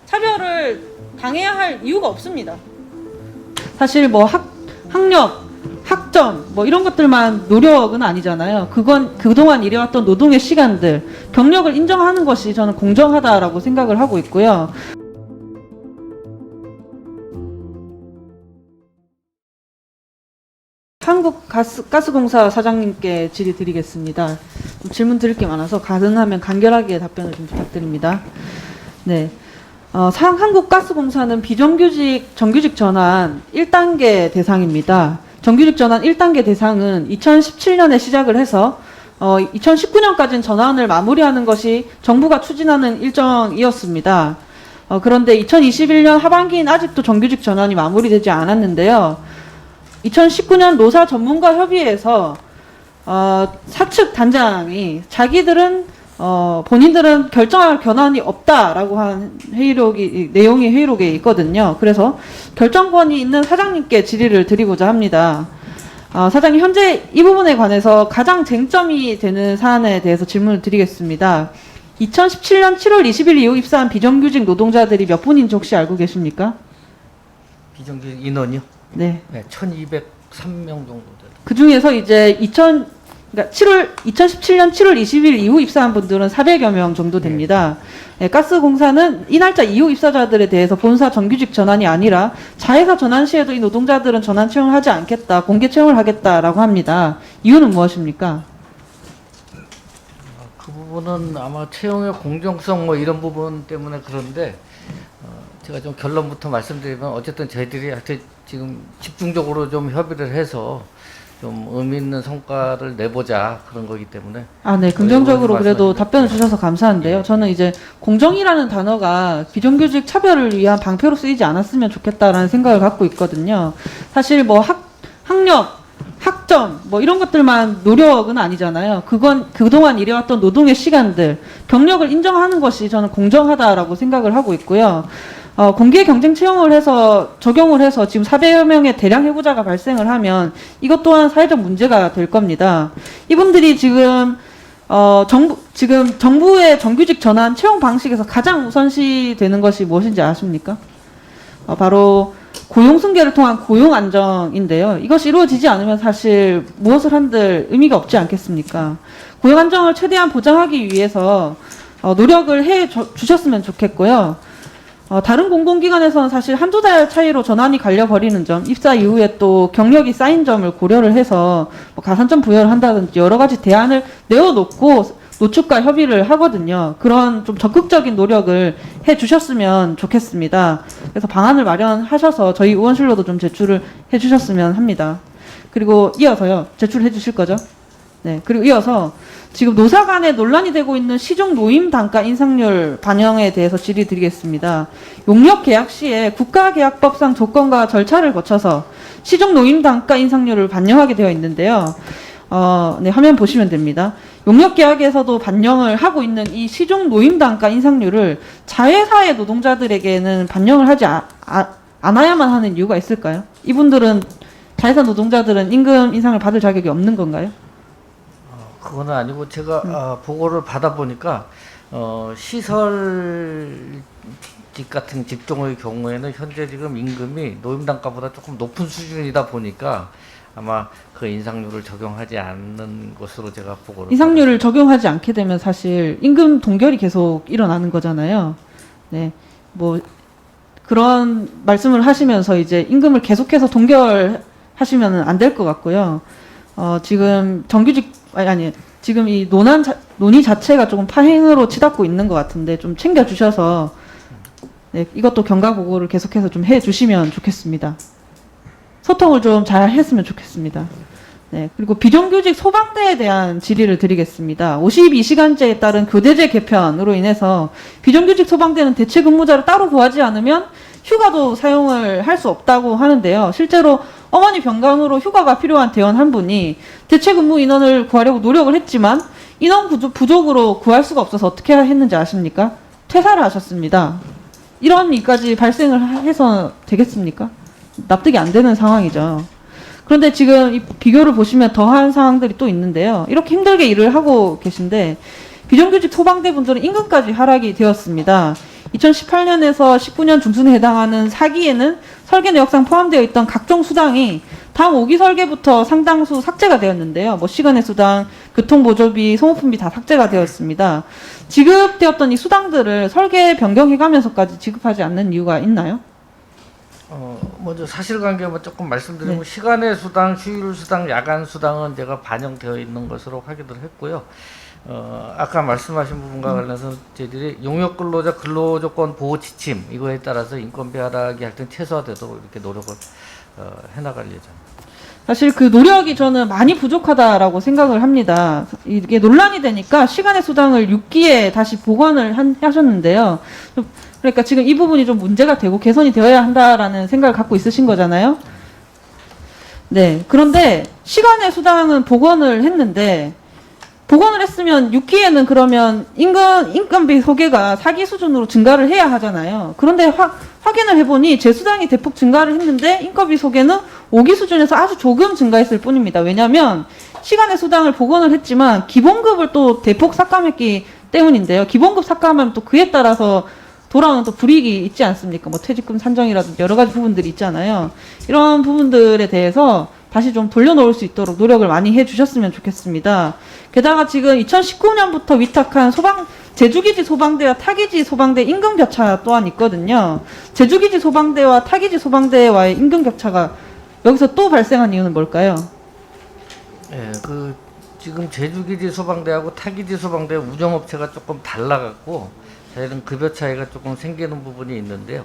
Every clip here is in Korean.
차별을 당해야 할 이유가 없습니다. 사실 뭐 학력, 학점 뭐 이런 것들만 노력은 아니잖아요. 그건 그동안 일해왔던 노동의 시간들, 경력을 인정하는 것이 저는 공정하다라고 생각을 하고 있고요. 한국가스공사 사장님께 질의드리겠습니다. 질문 드릴 게 많아서 가능하면 간결하게 답변을 좀 부탁드립니다. 네. 한국가스공사는 비정규직, 정규직 전환 1단계 대상입니다. 정규직 전환 1단계 대상은 2017년에 시작을 해서 2019년까지는 전환을 마무리하는 것이 정부가 추진하는 일정이었습니다. 그런데 2021년 하반기인 아직도 정규직 전환이 마무리되지 않았는데요. 2019년 노사 전문가 협의회에서 사측 단장이 자기들은 본인들은 결정할 권한이 없다라고 한 내용이 회의록에 있거든요. 그래서 결정권이 있는 사장님께 질의를 드리고자 합니다. 사장님, 현재 이 부분에 관해서 가장 쟁점이 되는 사안에 대해서 질문을 드리겠습니다. 2017년 7월 20일 이후 입사한 비정규직 노동자들이 몇 분인지 혹시 알고 계십니까? 비정규직 인원이요? 네. 네, 1,203명 정도 돼요. 그 중에서 이제 2017년 7월 20일 이후 입사한 분들은 400여 명 정도 됩니다. 네, 가스공사는 이 날짜 이후 입사자들에 대해서 본사 정규직 전환이 아니라 자회사 전환 시에도 이 노동자들은 전환 채용을 하지 않겠다, 공개 채용을 하겠다라고 합니다. 이유는 무엇입니까? 그 부분은 아마 채용의 공정성 뭐 이런 부분 때문에 그런데 제가 좀 결론부터 말씀드리면 어쨌든 저희들이 하여튼 지금 집중적으로 좀 협의를 해서 좀 의미 있는 성과를 내보자 그런 거기 때문에. 네, 긍정적으로 그래도 답변을 주셔서 감사한데요. 저는 이제 공정이라는 단어가 비정규직 차별을 위한 방패로 쓰이지 않았으면 좋겠다라는 생각을 갖고 있거든요. 사실 뭐 학력, 학점 뭐 이런 것들만 노력은 아니잖아요. 그건 그동안 일해왔던 노동의 시간들, 경력을 인정하는 것이 저는 공정하다라고 생각을 하고 있고요. 공개 경쟁 채용을 해서 적용을 해서 지금 400여 명의 대량 해고자가 발생을 하면 이것 또한 사회적 문제가 될 겁니다. 이분들이 지금 정부의 정규직 전환 채용 방식에서 가장 우선시 되는 것이 무엇인지 아십니까? 바로 고용 승계를 통한 고용 안정인데요. 이것이 이루어지지 않으면 사실 무엇을 한들 의미가 없지 않겠습니까? 고용 안정을 최대한 보장하기 위해서 노력을 해 주셨으면 좋겠고요. 다른 공공기관에서는 사실 한두 달 차이로 전환이 갈려버리는 점, 입사 이후에 또 경력이 쌓인 점을 고려를 해서 뭐 가산점 부여를 한다든지 여러 가지 대안을 내어놓고 노축과 협의를 하거든요. 그런 좀 적극적인 노력을 해 주셨으면 좋겠습니다. 그래서 방안을 마련하셔서 저희 의원실로도 좀 제출을 해 주셨으면 합니다. 그리고 이어서요. 제출해 주실 거죠? 네. 그리고 이어서 지금 노사 간에 논란이 되고 있는 시중 노임 단가 인상률 반영에 대해서 질의드리겠습니다. 용역 계약 시에 국가계약법상 조건과 절차를 거쳐서 시중 노임 단가 인상률을 반영하게 되어 있는데요. 네, 화면 보시면 됩니다. 용역 계약에서도 반영을 하고 있는 이 시중 노임 단가 인상률을 자회사의 노동자들에게는 반영을 하지 않아야만 하는 이유가 있을까요? 이분들은 자회사 노동자들은 임금 인상을 받을 자격이 없는 건가요? 그거는 아니고 제가 보고를 받아보니까 시설직 같은 직종의 경우에는 현재 지금 임금이 노임단가보다 조금 높은 수준이다 보니까 아마 그 인상률을 적용하지 않는 것으로 제가 보고를 인상률을 적용하지 않게 되면 사실 임금 동결이 계속 일어나는 거잖아요. 네, 뭐 그런 말씀을 하시면서 이제 임금을 계속해서 동결하시면 안 될 것 같고요. 지금 정규직 지금 이 논의 자체가 조금 파행으로 치닫고 있는 것 같은데 좀 챙겨주셔서 네, 이것도 경과 보고를 계속해서 좀 해주시면 좋겠습니다. 소통을 좀 잘 했으면 좋겠습니다. 네, 그리고 비정규직 소방대에 대한 질의를 드리겠습니다. 52시간제에 따른 교대제 개편으로 인해서 비정규직 소방대는 대체 근무자를 따로 구하지 않으면 휴가도 사용을 할 수 없다고 하는데요. 실제로 어머니 병간호로 휴가가 필요한 대원 한 분이 대체 근무 인원을 구하려고 노력을 했지만 인원 부족으로 구할 수가 없어서 어떻게 했는지 아십니까? 퇴사를 하셨습니다. 이런 일까지 발생을 해서 되겠습니까? 납득이 안 되는 상황이죠. 그런데 지금 이 비교를 보시면 더한 상황들이 또 있는데요. 이렇게 힘들게 일을 하고 계신데 비정규직 소방대 분들은 임금까지 하락이 되었습니다. 2018년에서 19년 중순에 해당하는 4기에는 설계 내역상 포함되어 있던 각종 수당이 다음 5기 설계부터 상당수 삭제가 되었는데요. 뭐 시간의 수당, 교통보조비, 소모품비 다 삭제가 되었습니다. 지급되었던 이 수당들을 설계 변경해가면서까지 지급하지 않는 이유가 있나요? 먼저 사실관계만 조금 말씀드리면 네. 시간의 수당, 휴일 수당, 야간 수당은 제가 반영되어 있는 것으로 확인을 했고요. 아까 말씀하신 부분과 관련해서 저희들이 용역 근로자 근로조건 보호 지침 이거에 따라서 인건비 하락이 하여튼 최소화되도록 이렇게 노력을 해나갈 예정입니다. 사실 그 노력이 저는 많이 부족하다라고 생각을 합니다. 이게 논란이 되니까 시간의 수당을 6기에 다시 복원을 하셨는데요. 그러니까 지금 이 부분이 좀 문제가 되고 개선이 되어야 한다라는 생각을 갖고 있으신 거잖아요. 네. 그런데 시간의 수당은 복원을 했는데 복원을 했으면 6기에는 그러면 인건비 소개가 4기 수준으로 증가를 해야 하잖아요. 그런데 확인을 해보니 재수당이 대폭 증가를 했는데 인건비 소개는 5기 수준에서 아주 조금 증가했을 뿐입니다. 왜냐하면 시간의 수당을 복원을 했지만 기본급을 또 대폭 삭감했기 때문인데요. 기본급 삭감하면 또 그에 따라서 돌아오는 또 불이익이 있지 않습니까? 뭐 퇴직금 산정이라든지 여러 가지 부분들이 있잖아요. 이런 부분들에 대해서 다시 좀 돌려놓을 수 있도록 노력을 많이 해주셨으면 좋겠습니다. 게다가 지금 2019년부터 위탁한 제주기지 소방대와 타기지 소방대 임금 격차 또한 있거든요. 제주기지 소방대와 타기지 소방대와의 임금 격차가 여기서 또 발생한 이유는 뭘까요? 예, 지금 제주기지 소방대하고 타기지 소방대 운영업체가 조금 달라갖고 저희는 급여 차이가 조금 생기는 부분이 있는데요.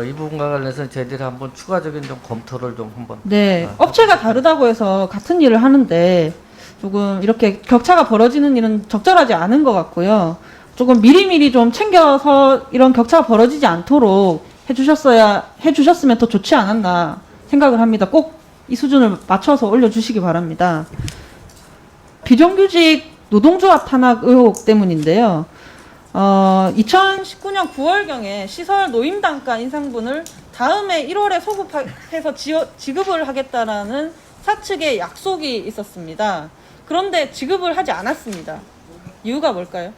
이 부분과 관련해서 저희들이 한번 추가적인 좀 검토를 좀 한번. 네, 업체가 다르다고 해서 같은 일을 하는데 조금 이렇게 격차가 벌어지는 일은 적절하지 않은 것 같고요. 조금 미리미리 좀 챙겨서 이런 격차가 벌어지지 않도록 해주셨으면 더 좋지 않았나 생각을 합니다. 꼭 이 수준을 맞춰서 올려주시기 바랍니다. 비정규직 노동조합 탄압 의혹 때문인데요. 2019년 9월경에 시설 노임단가 인상분을 다음해 1월에 소급해서 지급을 하겠다라는 사측의 약속이 있었습니다. 그런데 지급을 하지 않았습니다. 이유가 뭘까요?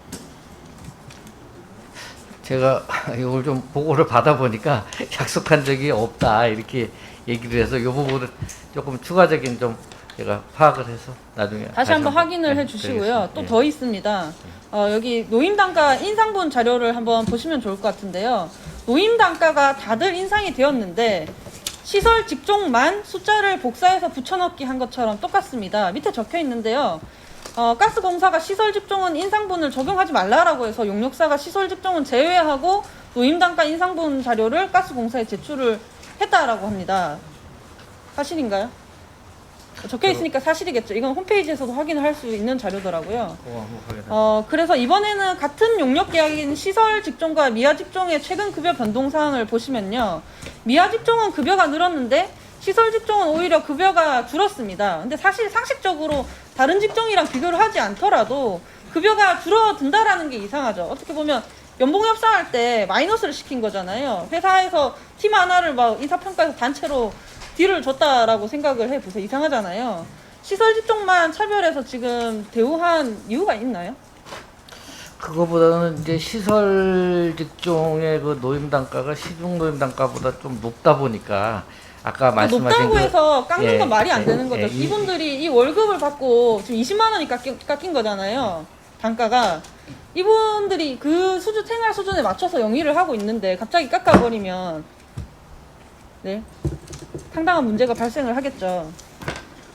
제가 이걸 좀 보고를 받아보니까 약속한 적이 없다 이렇게 얘기를 해서 이 부분을 조금 추가적인 좀 제가 파악을 해서 나중에 다시 한번 확인을 해주시고요. 또 더 있습니다. 여기 노임단가 인상분 자료를 한번 보시면 좋을 것 같은데요. 노임단가가 다들 인상이 되었는데 시설 직종만 숫자를 복사해서 붙여넣기 한 것처럼 똑같습니다. 밑에 적혀 있는데요. 가스공사가 시설 직종은 인상분을 적용하지 말라라고 해서 용역사가 시설 직종은 제외하고 노임단가 인상분 자료를 가스공사에 제출을 했다라고 합니다. 사실인가요? 적혀 있으니까 사실이겠죠. 이건 홈페이지에서도 확인을 할 수 있는 자료더라고요. 그래서 이번에는 같은 용역 계약인 시설 직종과 미화 직종의 최근 급여 변동 사항을 보시면요. 미화 직종은 급여가 늘었는데 시설 직종은 오히려 급여가 줄었습니다. 근데 사실 상식적으로 다른 직종이랑 비교를 하지 않더라도 급여가 줄어든다라는 게 이상하죠. 어떻게 보면 연봉 협상할 때 마이너스를 시킨 거잖아요. 회사에서 팀 하나를 막 인사평가에서 단체로 딜을 줬다라고 생각을 해보세요. 이상하잖아요. 시설 직종만 차별해서 지금 대우한 이유가 있나요? 그거보다는 이제 시설 직종의 그 노임 단가가 시중 노임 단가보다 좀 높다 보니까 아까 말씀하신 높다고 해서 깎는 건 말이 안 되는 거죠. 예, 이분들이 이 월급을 받고 지금 20만 원이 깎인 거잖아요. 단가가. 이분들이 그 생활 수준에 맞춰서 영위를 하고 있는데 갑자기 깎아버리면 네, 상당한 문제가 발생을 하겠죠.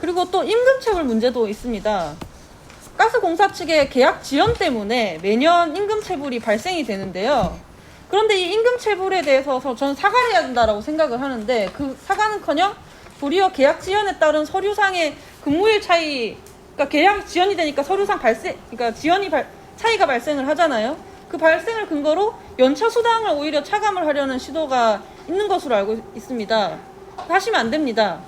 그리고 또 임금체불 문제도 있습니다. 가스공사 측의 계약 지연 때문에 매년 임금체불이 발생이 되는데요. 그런데 이 임금체불에 대해서 저는 사과를 해야 된다라고 생각을 하는데 그 사과는커녕 도리어 계약 지연에 따른 서류상의 근무일 차이, 그러니까 계약 지연이 되니까 서류상 그러니까 차이가 발생을 하잖아요. 그 발생을 근거로 연차 수당을 오히려 차감을 하려는 시도가 있는 것으로 알고 있습니다. 하시면 안 됩니다.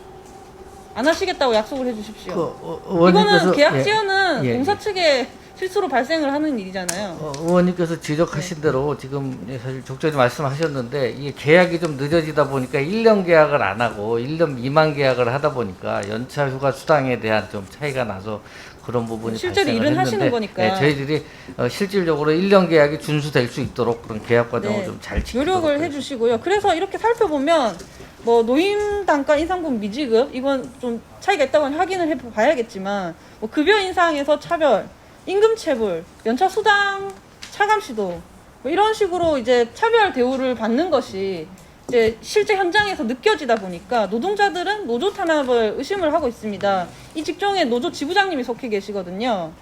안 하시겠다고 약속을 해주십시오. 이거는 계약 지연은 공사 측의 실수로 발생을 하는 일이잖아요. 의원님께서 지적하신 대로 지금 사실 적절히 말씀하셨는데 이게 계약이 좀 늦어지다 보니까 1년 계약을 안 하고 1년 미만 계약을 하다 보니까 연차 휴가 수당에 대한 좀 차이가 나서 그런 부분이 실제로 발생을 일은 했는데 하시는 거니까. 네, 저희들이 실질적으로 1년 계약이 준수될 수 있도록 그런 계약 과정을 네, 좀 잘 지키도록 노력을 그래요. 해주시고요. 그래서 이렇게 살펴보면 뭐 노임 단가 인상분 미지급 이건 좀 차이가 있다고 확인을 해봐야겠지만 뭐 급여 인상에서 차별, 임금 체불, 연차 수당 차감 시도 뭐 이런 식으로 이제 차별 대우를 받는 것이 이제 실제 현장에서 느껴지다 보니까 노동자들은 노조 탄압을 의심을 하고 있습니다. 이 직종에 노조 지부장님이 속해 계시거든요.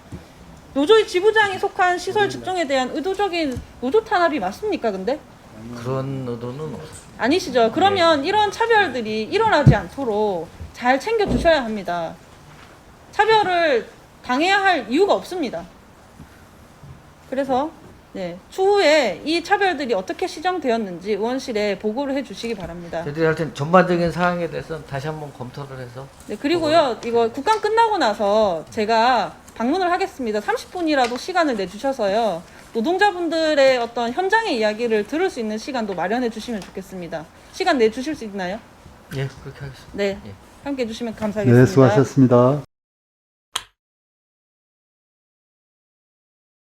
노조의 지부장이 속한 시설 직종에 대한 의도적인 노조 탄압이 맞습니까, 근데? 그런 의도는 없어요. 아니시죠? 그러면 이런 차별들이 일어나지 않도록 잘 챙겨주셔야 합니다. 차별을 당해야 할 이유가 없습니다. 그래서 네, 추후에 이 차별들이 어떻게 시정되었는지 의원실에 보고를 해주시기 바랍니다. 저희들이 하여튼 전반적인 사항에 대해서 다시 한번 검토를 해서 네, 그리고요, 이거 국감 끝나고 나서 제가 방문을 하겠습니다. 30분이라도 시간을 내주셔서요, 노동자분들의 어떤 현장의 이야기를 들을 수 있는 시간도 마련해 주시면 좋겠습니다. 시간 내주실 수 있나요? 예, 그렇게 하겠습니다. 네, 예. 함께 해주시면 감사하겠습니다. 네, 수고하셨습니다.